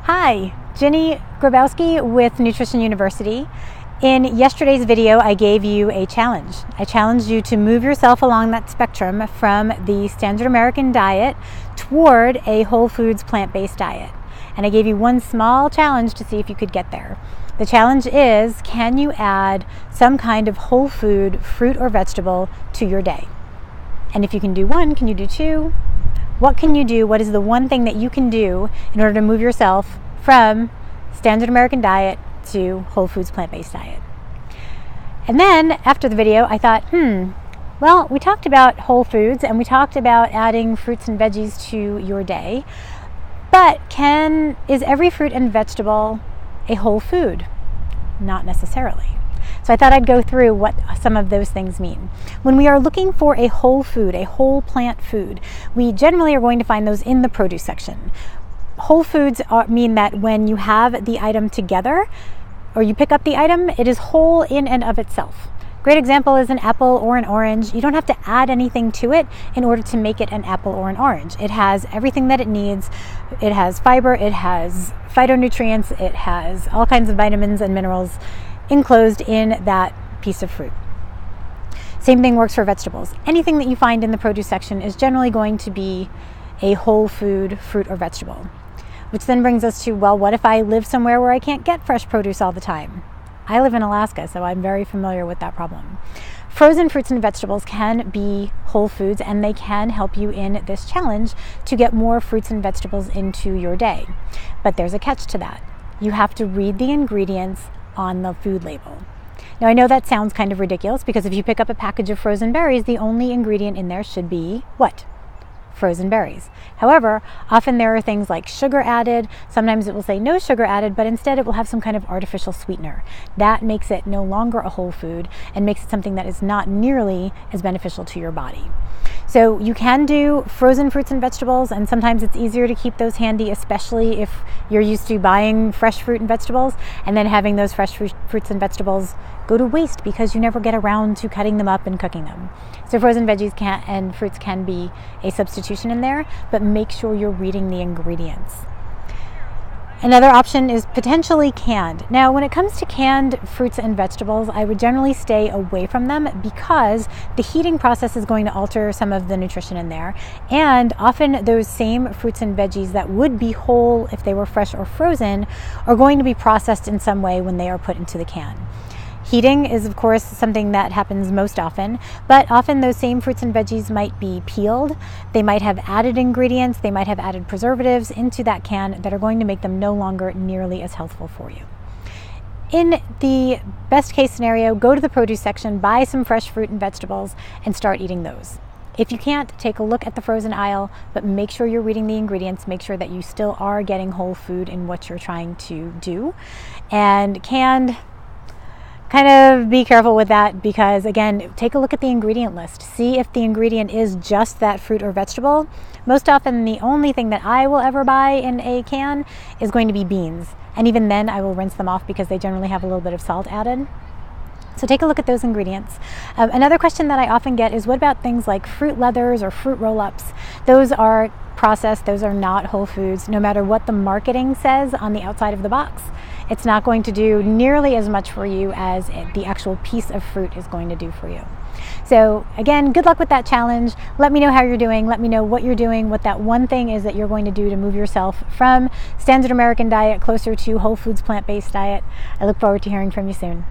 Hi, Ginny Grabowski with Nutrition University. In yesterday's video, I gave you a challenge. I challenged you to move yourself along that spectrum from the standard American diet toward a whole foods plant-based diet. And I gave you one small challenge to see if you could get there. The challenge is, can you add some kind of whole food, fruit or vegetable to your day? And if you can do one, can you do two? What can you do? What is the one thing that you can do in order to move yourself from standard American diet to whole foods plant-based diet? And then after the video, I thought, well, we talked about whole foods and we talked about adding fruits and veggies to your day, but is every fruit and vegetable a whole food? Not necessarily. So I thought I'd go through what some of those things mean. When we are looking for a whole food, a whole plant food, we generally are going to find those in the produce section. Whole foods mean that when you have the item together, or you pick up the item, it is whole in and of itself. Great example is an apple or an orange. You don't have to add anything to it in order to make it an apple or an orange. It has everything that it needs. It has fiber, it has phytonutrients, it has all kinds of vitamins and minerals enclosed in that piece of fruit. Same thing works for vegetables. Anything that you find in the produce section is generally going to be a whole food, fruit or vegetable. Which then brings us to, well, what if I live somewhere where I can't get fresh produce all the time? I live in Alaska, so I'm very familiar with that problem. Frozen fruits and vegetables can be whole foods, and they can help you in this challenge to get more fruits and vegetables into your day. But there's a catch to that. You have to read the ingredients on the food label. Now, I know that sounds kind of ridiculous because if you pick up a package of frozen berries, the only ingredient in there should be what? Frozen berries. However, often there are things like sugar added. Sometimes it will say no sugar added, but instead it will have some kind of artificial sweetener. That makes it no longer a whole food and makes it something that is not nearly as beneficial to your body. So you can do frozen fruits and vegetables, and sometimes it's easier to keep those handy, especially if you're used to buying fresh fruit and vegetables and then having those fresh fruits and vegetables go to waste because you never get around to cutting them up and cooking them. So frozen veggies and fruits can be a substitution in there, but make sure you're reading the ingredients. Another option is potentially canned. Now, when it comes to canned fruits and vegetables, I would generally stay away from them because the heating process is going to alter some of the nutrition in there. And often those same fruits and veggies that would be whole if they were fresh or frozen are going to be processed in some way when they are put into the can. Heating is, of course, something that happens most often, but often those same fruits and veggies might be peeled. They might have added ingredients, they might have added preservatives into that can that are going to make them no longer nearly as healthful for you. In the best case scenario, go to the produce section, buy some fresh fruit and vegetables, and start eating those. If you can't, take a look at the frozen aisle, but make sure you're reading the ingredients, make sure that you still are getting whole food in what you're trying to do. And canned, kind of be careful with that because, again, take a look at the ingredient list. See if the ingredient is just that fruit or vegetable. Most often, the only thing that I will ever buy in a can is going to be beans. And even then, I will rinse them off because they generally have a little bit of salt added. So take a look at those ingredients. Another question that I often get is, what about things like fruit leathers or fruit roll-ups? Those are processed, those are not whole foods. No matter what the marketing says on the outside of the box, it's not going to do nearly as much for you as the actual piece of fruit is going to do for you. So again, good luck with that challenge. Let me know how you're doing. Let me know what you're doing, what that one thing is that you're going to do to move yourself from standard American diet closer to whole foods plant-based diet. I look forward to hearing from you soon.